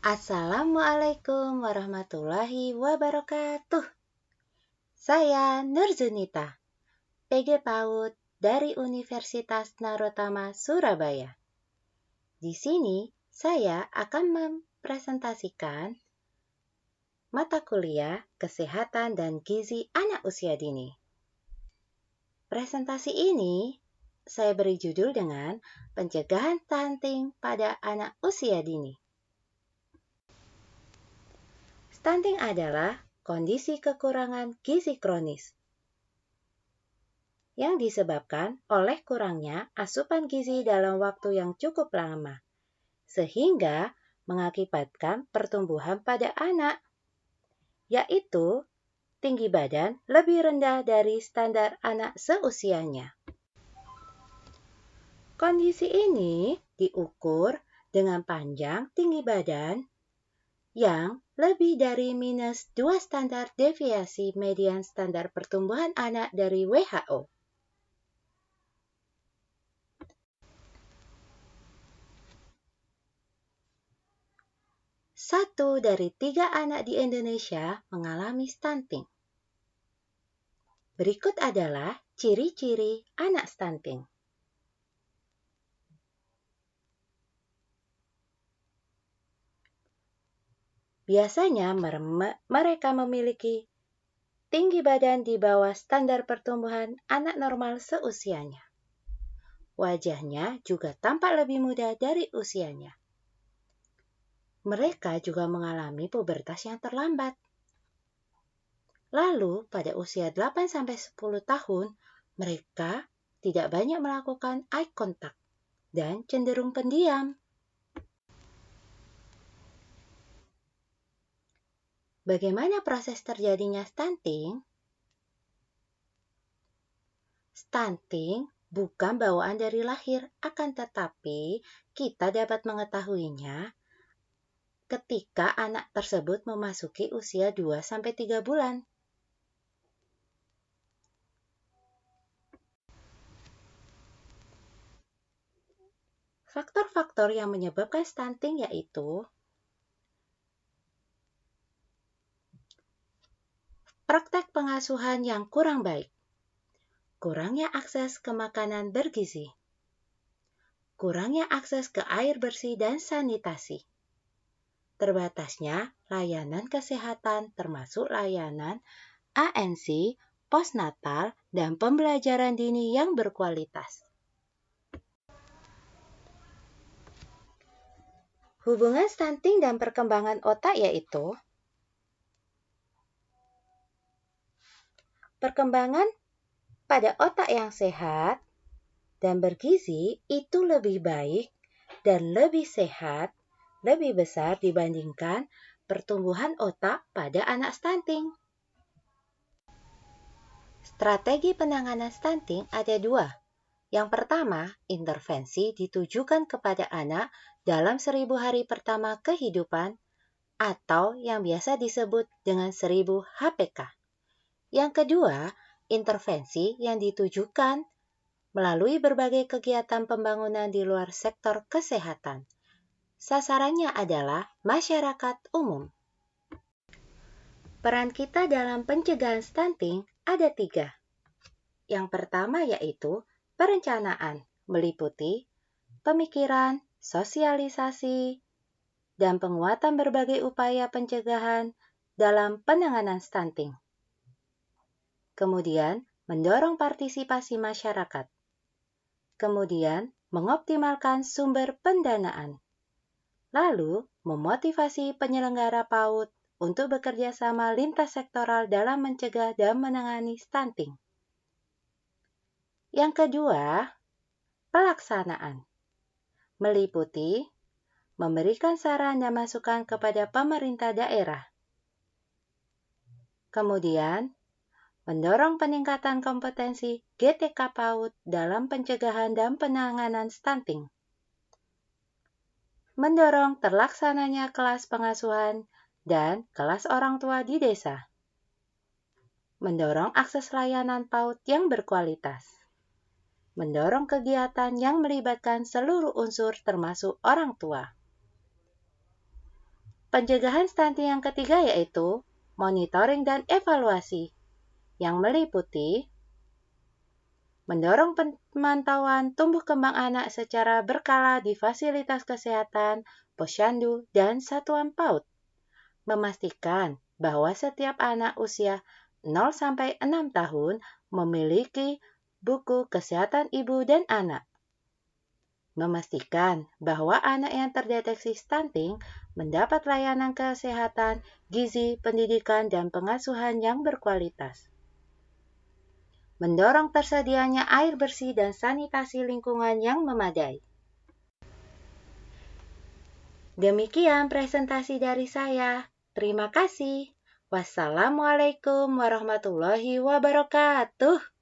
Assalamualaikum warahmatullahi wabarakatuh. Saya Nurzunita, PG PAUD dari Universitas Narotama Surabaya. Di sini saya akan mempresentasikan mata kuliah Kesehatan dan Gizi Anak Usia Dini. Presentasi ini saya beri judul dengan Pencegahan Stunting pada Anak Usia Dini. Stunting adalah kondisi kekurangan gizi kronis yang disebabkan oleh kurangnya asupan gizi dalam waktu yang cukup lama, sehingga mengakibatkan pertumbuhan pada anak, yaitu tinggi badan lebih rendah dari standar anak seusianya. Kondisi ini diukur dengan panjang tinggi badan yang lebih dari minus 2 standar deviasi median standar pertumbuhan anak dari WHO. Satu dari 3 anak di Indonesia mengalami stunting. Berikut adalah ciri-ciri anak stunting. Biasanya mereka memiliki tinggi badan di bawah standar pertumbuhan anak normal seusianya. Wajahnya juga tampak lebih muda dari usianya. Mereka juga mengalami pubertas yang terlambat. Lalu, pada usia 8-10 tahun, mereka tidak banyak melakukan eye contact dan cenderung pendiam. Bagaimana proses terjadinya stunting? Stunting bukan bawaan dari lahir, akan tetapi kita dapat mengetahuinya ketika anak tersebut memasuki usia 2-3 bulan. Faktor-faktor yang menyebabkan stunting yaitu praktek pengasuhan yang kurang baik, kurangnya akses ke makanan bergizi, kurangnya akses ke air bersih dan sanitasi, terbatasnya layanan kesehatan termasuk layanan ANC, postnatal, dan pembelajaran dini yang berkualitas. Hubungan stunting dan perkembangan otak yaitu perkembangan pada otak yang sehat dan bergizi itu lebih baik dan lebih sehat, lebih besar dibandingkan pertumbuhan otak pada anak stunting. Strategi penanganan stunting ada 2. Yang pertama, intervensi ditujukan kepada anak dalam 1000 hari pertama kehidupan atau yang biasa disebut dengan 1000 HPK. Yang kedua, intervensi yang ditujukan melalui berbagai kegiatan pembangunan di luar sektor kesehatan. Sasarannya adalah masyarakat umum. Peran kita dalam pencegahan stunting ada 3. Yang pertama yaitu perencanaan, meliputi pemikiran, sosialisasi, dan penguatan berbagai upaya pencegahan dalam penanganan stunting. Kemudian, mendorong partisipasi masyarakat. Kemudian, mengoptimalkan sumber pendanaan. Lalu, memotivasi penyelenggara PAUD untuk bekerja sama lintas sektoral dalam mencegah dan menangani stunting. Yang kedua, pelaksanaan. Meliputi memberikan saran dan masukan kepada pemerintah daerah. Kemudian, mendorong peningkatan kompetensi GTK PAUD dalam pencegahan dan penanganan stunting. Mendorong terlaksananya kelas pengasuhan dan kelas orang tua di desa. Mendorong akses layanan PAUD yang berkualitas. Mendorong kegiatan yang melibatkan seluruh unsur termasuk orang tua. Pencegahan stunting yang ketiga yaitu monitoring dan evaluasi, yang meliputi mendorong pemantauan tumbuh kembang anak secara berkala di fasilitas kesehatan, posyandu, dan satuan PAUD. Memastikan bahwa setiap anak usia 0-6 tahun memiliki buku kesehatan ibu dan anak. Memastikan bahwa anak yang terdeteksi stunting mendapat layanan kesehatan, gizi, pendidikan, dan pengasuhan yang berkualitas. Mendorong tersedianya air bersih dan sanitasi lingkungan yang memadai. Demikian presentasi dari saya. Terima kasih. Wassalamualaikum warahmatullahi wabarakatuh.